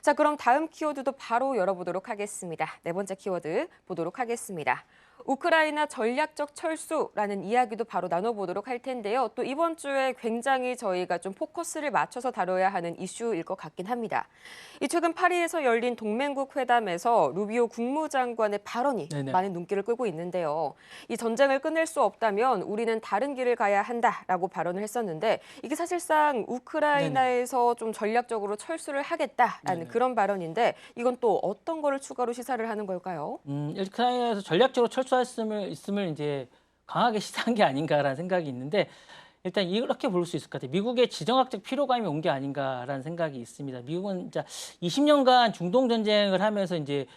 자, 그럼 다음 키워드도 바로 열어보도록 하겠습니다. 네 번째 키워드 보도록 하겠습니다. 우크라이나 전략적 철수라는 이야기도 바로 나눠보도록 할 텐데요. 또 이번 주에 굉장히 저희가 좀 포커스를 맞춰서 다뤄야 하는 이슈일 것 같긴 합니다. 이 최근 파리에서 열린 동맹국 회담에서 루비오 국무장관의 발언이 네네. 많은 눈길을 끌고 있는데요. 이 전쟁을 끝낼 수 없다면 우리는 다른 길을 가야 한다라고 발언을 했었는데 이게 사실상 우크라이나에서 좀 전략적으로 철수를 하겠다라는 네네. 그런 발언인데 이건 또 어떤 거를 추가로 시사를 하는 걸까요? 우크라이나에서 전략적으로 철수할 있음을 이제 강하게 시사한 게 아닌가라는 생각이 있는데 일단 이렇게 볼 수 있을 것 같아요. 미국의 지정학적 피로감이 온 게 아닌가라는 생각이 있습니다. 미국은 진짜 20년간 중동 전쟁을 하면서 이제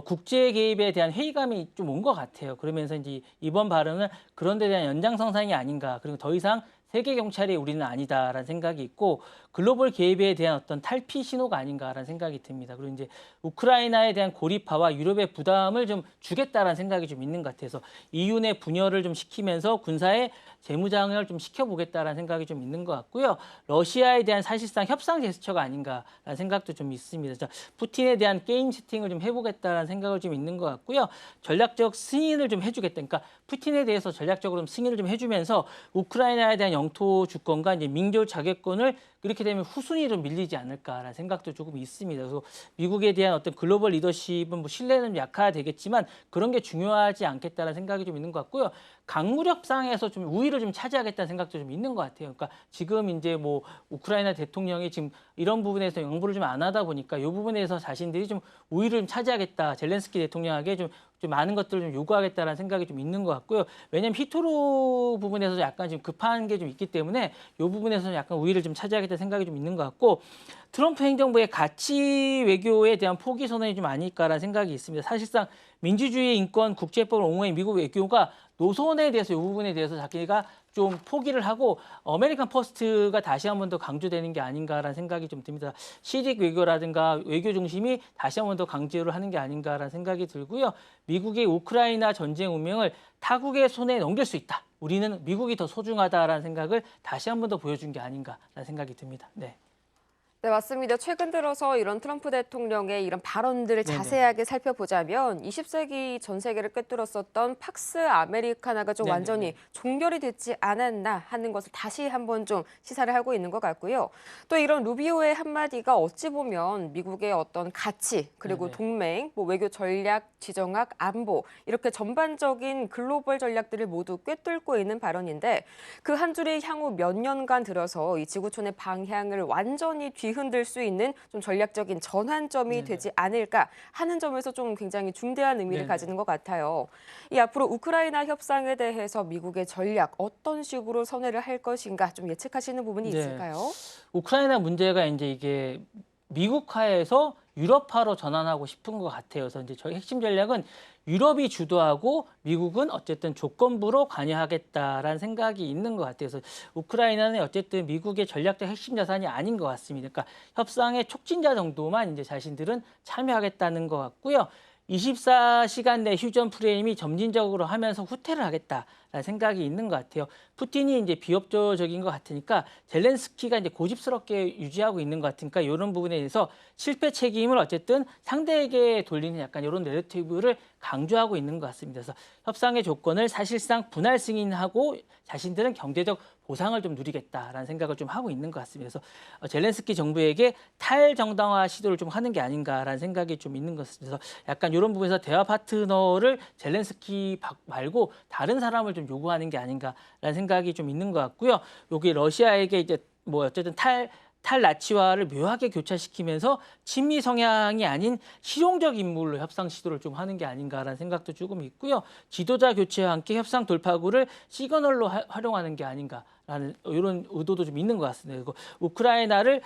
국제 개입에 대한 회의감이 좀 온 것 같아요. 그러면서 이제 이번 발언은 그런 데 대한 연장선상이 아닌가. 그리고 더 이상 세계 경찰이 우리는 아니다라는 생각이 있고 글로벌 개입에 대한 어떤 탈피 신호가 아닌가라는 생각이 듭니다. 그리고 이제 우크라이나에 대한 고립화와 유럽의 부담을 좀 주겠다라는 생각이 좀 있는 것 같아서 EU 내 분열을 좀 시키면서 군사의 재무장을 좀 시켜보겠다라는 생각이 좀 있는 것 같고요. 러시아에 대한 사실상 협상 제스처가 아닌가라는 생각도 좀 있습니다. 자, 푸틴에 대한 게임 세팅을 좀 해보겠다라는 생각을 좀 있는 것 같고요. 전략적 승인을 좀 해주겠다. 그러니까 푸틴에 대해서 전략적으로 좀 승인을 좀 해주면서 우크라이나에 대한 영토 주권과 이제 민족 자격권을 이렇게 되면 후순위로 좀 밀리지 않을까라는 생각도 조금 있습니다. 그래서 미국에 대한 어떤 글로벌 리더십은 뭐 신뢰는 약화되겠지만 그런 게 중요하지 않겠다는 생각이 좀 있는 것 같고요. 강물 협상에서 좀 우위를 좀 차지하겠다는 생각도 좀 있는 것 같아요. 그러니까 지금 이제 뭐 우크라이나 대통령이 지금 이런 부분에서 양보를 좀 안 하다 보니까 이 부분에서 자신들이 좀 우위를 좀 차지하겠다. 젤렌스키 대통령에게 좀 많은 것들을 좀 요구하겠다라는 생각이 좀 있는 것 같고요. 왜냐하면 히토로 부분에서 약간 지금 급한 게 좀 있기 때문에 이 부분에서 약간 우위를 좀 차지하겠다는 생각이 좀 있는 것 같고 트럼프 행정부의 가치 외교에 대한 포기 선언이 좀 아닐까라는 생각이 있습니다. 사실상 민주주의, 인권, 국제법을 옹호한 미국 외교가 노선에 대해서 이 부분에 대해서 자기가 좀 포기를 하고 아메리칸 퍼스트가 다시 한 번 더 강조되는 게 아닌가라는 생각이 좀 듭니다. 시직 외교라든가 외교 중심이 다시 한 번 더 강조를 하는 게 아닌가라는 생각이 들고요. 미국의 우크라이나 전쟁 운명을 타국의 손에 넘길 수 있다. 우리는 미국이 더 소중하다라는 생각을 다시 한 번 더 보여준 게 아닌가라는 생각이 듭니다. 네. 네, 맞습니다. 최근 들어서 이런 트럼프 대통령의 이런 발언들을 네네. 자세하게 살펴보자면 20세기 전 세계를 꿰뚫었었던 팍스 아메리카나가 좀 네네네. 완전히 종결이 됐지 않았나 하는 것을 다시 한번 좀 시사를 하고 있는 것 같고요. 또 이런 루비오의 한마디가 어찌 보면 미국의 어떤 가치, 그리고 네네. 동맹, 뭐 외교 전략, 지정학, 안보 이렇게 전반적인 글로벌 전략들을 모두 꿰뚫고 있는 발언인데 그 한 줄이 향후 몇 년간 들어서 이 지구촌의 방향을 완전히 뒤흔들 수 있는 좀 전략적인 전환점이 네네. 되지 않을까 하는 점에서 좀 굉장히 중대한 의미를 네네. 가지는 것 같아요. 이 앞으로 우크라이나 협상에 대해서 미국의 전략 어떤 식으로 선회를 할 것인가 좀 예측하시는 부분이 네. 있을까요? 우크라이나 문제가 이제 이게 미국화에서 유럽화로 전환하고 싶은 것 같아요. 그래서 이제 저희 핵심 전략은 유럽이 주도하고 미국은 어쨌든 조건부로 관여하겠다라는 생각이 있는 것 같아요. 그래서 우크라이나는 어쨌든 미국의 전략적 핵심 자산이 아닌 것 같습니다. 그러니까 협상의 촉진자 정도만 이제 자신들은 참여하겠다는 것 같고요. 24시간 내 휴전 프레임이 점진적으로 하면서 후퇴를 하겠다라는 생각이 있는 것 같아요. 푸틴이 이제 비협조적인 것 같으니까 젤렌스키가 이제 고집스럽게 유지하고 있는 것 같으니까 이런 부분에 대해서 실패 책임을 어쨌든 상대에게 돌리는 약간 이런 내러티브를 강조하고 있는 것 같습니다. 그래서 협상의 조건을 사실상 분할 승인하고 자신들은 경제적 보상을 좀 누리겠다라는 생각을 좀 하고 있는 것 같습니다. 그래서 젤렌스키 정부에게 탈정당화 시도를 좀 하는 게 아닌가라는 생각이 좀 있는 것 같습니다. 그래서 약간 이런 부분에서 대화 파트너를 젤렌스키 말고 다른 사람을 좀 요구하는 게 아닌가라는 생각이 좀 있는 것 같고요. 여기 러시아에게 이제 뭐 어쨌든 탈나치화를 묘하게 교차시키면서 친미 성향이 아닌 실용적 인물로 협상 시도를 좀 하는 게 아닌가라는 생각도 조금 있고요. 지도자 교체와 함께 협상 돌파구를 시그널로 활용하는 게 아닌가라는 이런 의도도 좀 있는 것 같습니다. 그리고 우크라이나를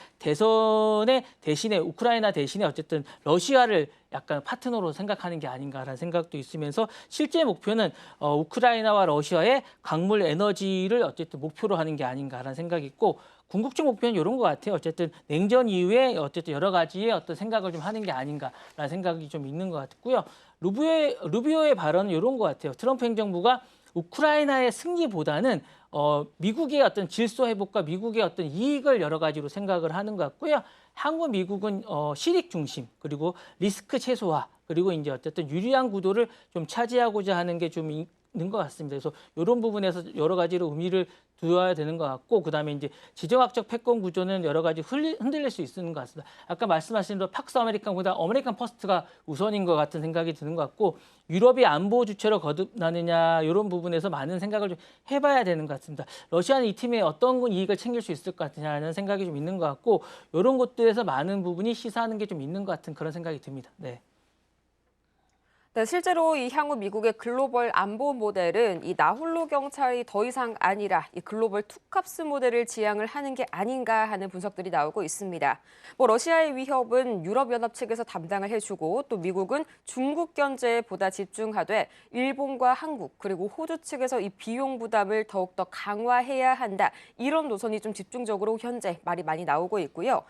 우크라이나 대신에 어쨌든 러시아를 약간 파트너로 생각하는 게 아닌가라는 생각도 있으면서 실제 목표는 우크라이나와 러시아의 강물 에너지를 어쨌든 목표로 하는 게 아닌가라는 생각이 있고 궁극적 목표는 이런 것 같아요. 어쨌든 냉전 이후에 어쨌든 여러 가지의 어떤 생각을 좀 하는 게 아닌가라는 생각이 좀 있는 것 같고요. 루비오의 발언은 이런 것 같아요. 트럼프 행정부가 우크라이나의 승리보다는 미국의 어떤 질서 회복과 미국의 어떤 이익을 여러 가지로 생각을 하는 것 같고요. 한국, 미국은 실익 중심 그리고 리스크 최소화 그리고 이제 어쨌든 유리한 구도를 좀 차지하고자 하는 게 좀 있는 것 같습니다. 그래서 이런 부분에서 여러 가지로 의미를 두어야 되는 것 같고, 그다음에 이제 지정학적 패권 구조는 여러 가지 흔들릴 수 있는 것 같습니다. 아까 말씀하신 대로 팍스 아메리칸보다 아메리칸 퍼스트가 우선인 것 같은 생각이 드는 것 같고, 유럽이 안보 주체로 거듭나느냐 이런 부분에서 많은 생각을 좀 해봐야 되는 것 같습니다. 러시아는 이 팀에 어떤 이익을 챙길 수 있을 것 같느냐는 생각이 좀 있는 것 같고, 이런 것들에서 많은 부분이 시사하는 게 좀 있는 것 같은 그런 생각이 듭니다. 네. 네, 실제로 이 향후 미국의 글로벌 안보 모델은 이 나홀로 경찰이 더 이상 아니라 이 글로벌 투캅스 모델을 지향을 하는 게 아닌가 하는 분석들이 나오고 있습니다. 러시아의 위협은 유럽연합 측에서 담당을 해주고 또 미국은 중국 견제에 보다 집중하되 일본과 한국 그리고 호주 측에서 이 비용 부담을 더욱더 강화해야 한다. 이런 노선이 좀 집중적으로 현재 말이 많이 나오고 있고요.